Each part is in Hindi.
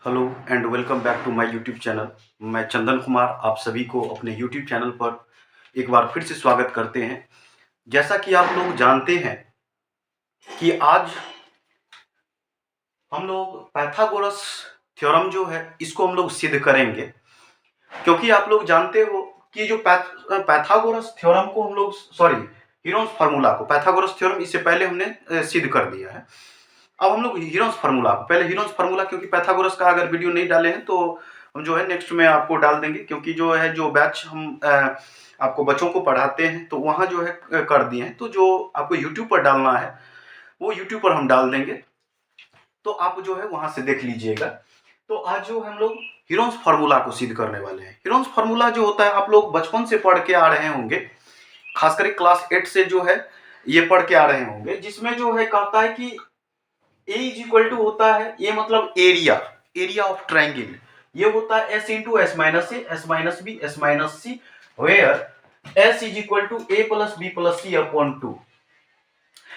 Hello and welcome back to my YouTube channel. मैं चंदन कुमार आप सभी को अपने यूट्यूब चैनल पर एक बार फिर से स्वागत करते हैं। जैसा कि आप लोग जानते हैं कि आज हम लोग पाइथागोरस थ्योरम जो है इसको हम लोग सिद्ध करेंगे, क्योंकि आप लोग जानते हो कि जो पाइथागोरस थ्योरम को हम लोग हीरोन्स फार्मूला को पाइथागोरस थ्योरम इससे पहले हमने सिद्ध कर दिया है। अब हम लोग हीरोन्स फार्मूला पहले हीरोन्स फार्मूला, क्योंकि पाइथागोरस का अगर वीडियो नहीं डाले हैं तो हम जो है नेक्स्ट में आपको डाल देंगे, क्योंकि जो है जो बैच हम आपको बच्चों को पढ़ाते हैं तो वहाँ जो है कर दिए हैं, तो जो आपको यूट्यूब पर डालना है वो यूट्यूब पर हम डाल देंगे, तो आप जो है वहाँ से देख लीजिएगा। तो आज जो हम लोग हीरोन्स फार्मूला को सिद्ध करने वाले हैं। हीरोन्स फार्मूला जो होता है आप लोग बचपन से पढ़ के आ रहे होंगे, खासकर क्लास 8 से जो है ये पढ़ के आ रहे होंगे, जिसमें जो है कहता है कि A इज इक्वल टू होता है, ये मतलब एरिया ऑफ ट्राइंगल, ये होता है S into S minus A S minus B S minus C, where S is equal to A plus B plus C upon 2।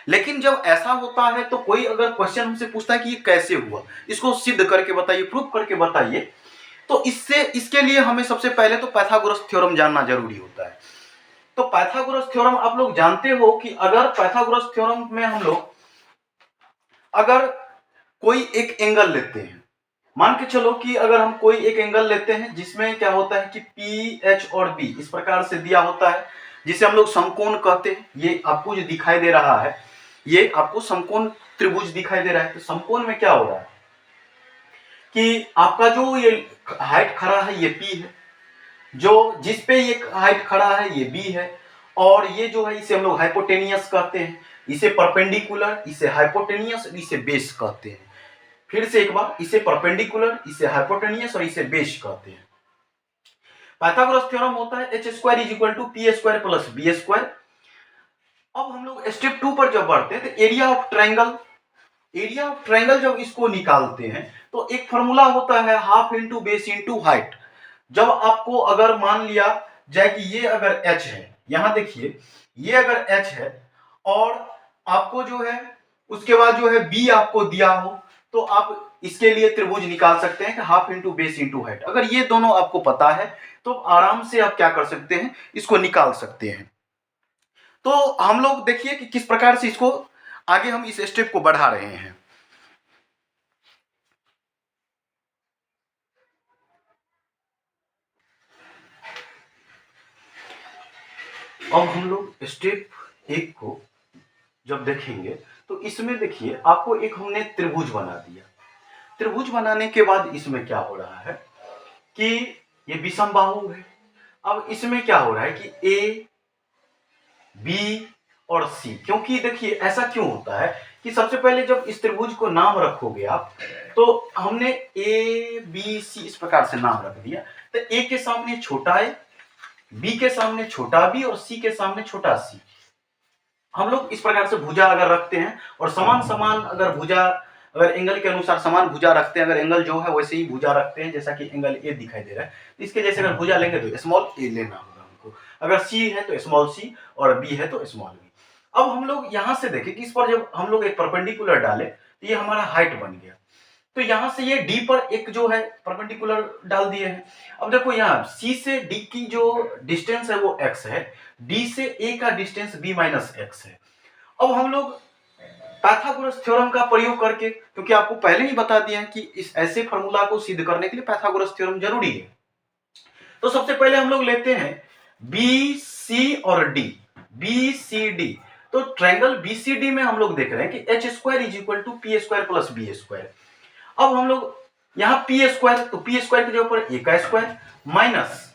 लेकिन जब ऐसा होता है तो कोई अगर क्वेश्चन हमसे पूछता है कि ये कैसे हुआ, इसको सिद्ध करके बताइए, प्रूफ करके बताइए, तो इसके लिए हमें सबसे पहले तो पाइथागोरस थ्योरम जानना जरूरी होता है। तो पाइथागोरस थ्योरम आप लोग जानते हो कि अगर पाइथागोरस थ्योरम में हम लोग अगर कोई एक एंगल लेते हैं, मान के चलो कि अगर हम कोई एक एंगल लेते हैं जिसमें क्या होता है कि पी एच और बी इस प्रकार से दिया होता है, जिसे हम लोग समकोण कहते हैं। ये आपको जो दिखाई दे रहा है ये आपको समकोण त्रिभुज दिखाई दे रहा है। तो समकोण में क्या हो रहा है कि आपका जो ये हाइट खड़ा है ये पी है, जो जिस पे ये हाइट खड़ा है ये बी है, और ये जो है इसे हम लोग हाइपोटेनियस कहते हैं, इसे परपेंडिकुलर, इसे हाइपोटेनियस, इसे बेस कहते हैं। फिर से एक बार, इसे परपेंडिकुलर, इसे हाइपोटेनियस और इसे बेस कहते हैं। पाइथागोरस थ्योरम होता है H square is equal to P square plus B square. अब हम लोग स्टेप 2 पर जब बढ़ते हैं तो एरिया ऑफ ट्रायंगल जब इसको निकालते हैं तो एक फॉर्मूला होता है half into base into height. जब आपको अगर मान लिया जाए कि ये अगर h है, यहां देखिए ये अगर h है और आपको जो है उसके बाद जो है b आपको दिया हो, तो आप इसके लिए त्रिभुज निकाल सकते हैं कि half into base into height. अगर ये दोनों आपको पता है तो आराम से आप क्या कर सकते हैं, इसको निकाल सकते हैं। तो हम लोग देखिए कि किस प्रकार से इसको आगे हम इस स्टेप को बढ़ा रहे हैं। अब हम लोग स्टेप 1 को जब देखेंगे तो इसमें देखिए आपको एक हमने त्रिभुज बना दिया। त्रिभुज बनाने के बाद इसमें क्या हो रहा है कि ये विषम बाहु है। अब इसमें क्या हो रहा है कि ए बी और सी, क्योंकि देखिए ऐसा क्यों होता है कि सबसे पहले जब इस त्रिभुज को नाम रखोगे आप, तो हमने ए बी सी इस प्रकार से नाम रख दिया। तो ए के सामने छोटा ए, बी के सामने छोटा बी और सी के सामने छोटा सी। हम लोग इस प्रकार से भुजा अगर रखते हैं और समान समान अगर भुजा, अगर एंगल के अनुसार समान भुजा रखते हैं, अगर एंगल जो है वैसे ही भुजा रखते हैं, जैसा कि एंगल ए दिखाई दे रहा है, तो इसके जैसे अगर भुजा लेंगे तो स्मॉल ए लेना होगा हमको, अगर सी है तो स्मॉल सी और बी है तो स्मॉल बी। अब हम लोग यहां से देखें कि इस पर जब हम लोग एक परपेंडिकुलर डाले तो ये हमारा हाइट बन गया। तो यहां से ये डी पर एक जो है परपेंडिकुलर डाल दिए हैं। अब देखो यहाँ सी से डी की जो डिस्टेंस है वो x है, डी से ए का डिस्टेंस b माइनस एक्स है। अब हम लोग पाइथागोरस थ्योरम का प्रयोग करके, क्योंकि आपको पहले ही बता दिया है कि इस ऐसे फार्मूला को सिद्ध करने के लिए पाइथागोरस थ्योरम जरूरी है। तो सबसे पहले हम लोग लेते हैं बी सी और डी, बी सी डी। तो ट्रायंगल बीसीडी में हम लोग देख रहे हैं कि H square is equal to P square plus B square. अब हम लोग यहाँ पी स्क्वायर, तो पी स्क्वायर की जगह पर ए का स्क्वायर माइनस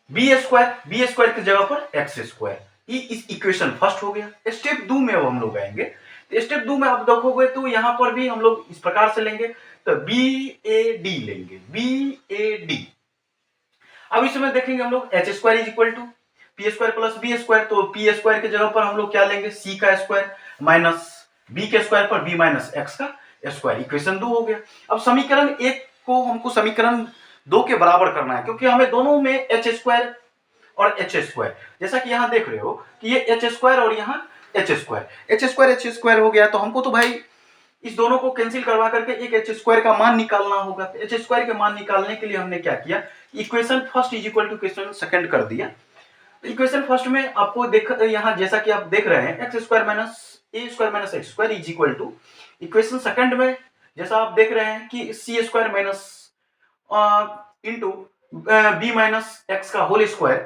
बी स्क्वायर की जगह पर एक्स स्क्वायर। इस इक्वेशन फर्स्ट हो गया। स्टेप 2 में अब हम लोग आएंगे। तो स्टेप 2 में आप देखोगे तो यहाँ पर भी हम लोग इस प्रकार से लेंगे, तो बी ए डी लेंगे, बी ए डी। अब इसमें देखेंगे हम लोग H square is equal to P square plus B square, तो पी स्क्वायर की जगह पर हम लोग क्या लेंगे, सी का स्क्वायर माइनस बी के स्क्वायर पर बी माइनस एक्स का स्क्वायर। इक्वेशन 2 हो गया। अब समीकरण 1 को हमको समीकरण 2 के बराबर करना है, क्योंकि हमें दोनों में एच स्क्वायर और एच स्क्वायर, जैसा कि यहाँ देख रहे हो कि ये एच स्क्वायर और यहाँ एच स्क्वायर हो गया। तो हमको तो भाई इस दोनों को कैंसिल करवा करके एक एच स्क्वायर का मान निकालना होगा। तो एच स्क्वायर के मान निकालने के लिए हमने क्या किया, equation first is equal to equation second कर दिया। इक्वेशन फर्स्ट में आपको देख यहाँ जैसा कि आप देख रहे हैं X square minus A square minus X square is equal to, equation second में जैसा आप देख रहे हैं कि C square minus into B minus X का होल स्क्वायर।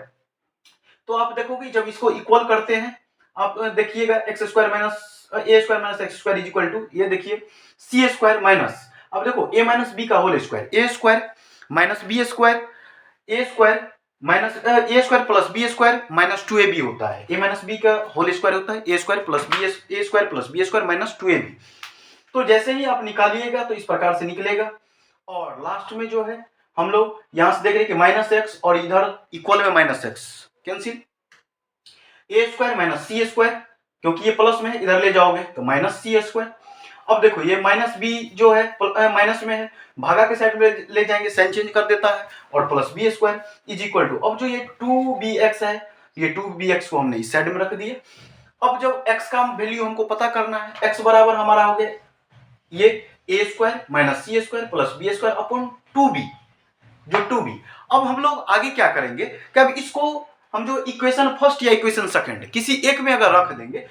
तो आप देखोगे जब इसको इक्वल करते हैं, आप देखिएगा X square minus A square minus X square is equal to, ये देखिए सी स्क्वायर माइनस, अब देखो ए माइनस बी का whole square, A square minus B square, A square minus A square plus B square minus 2ab होता है, ए माइनस बी का होल स्क्वायर होता है A square plus B square minus 2ab। तो जैसे ही आप निकालिएगा तो इस प्रकार से निकलेगा, और लास्ट में जो है हम लोग यहां से देख रहे हैं कि माइनस एक्स और इधर इक्वल में माइनस एक्स कैंसिल, ए स्क्वायर माइनस सी स्क्वायर, क्योंकि ये प्लस में है इधर ले जाओगे तो माइनस सी स्क्वायर। अब देखो ये माइनस बी जो है माइनस में है, भागा के साइड में ले जाएंगे साइन चेंज कर देता है, और plus B square is equal to, अब जो ये 2bx है, ये 2bx को हमने इस साइड में रख दिए। अब जब x का वैल्यू हमको पता करना है, x बराबर हमारा हो गया ये A square minus C square plus B square upon 2b, जो 2b। अब हम लोग आगे क्या करेंगे कि अब इसको हम जो इक्वेशन फर्स्ट या इक्वेशन सेकंड किसी एक में अगर रख देंगे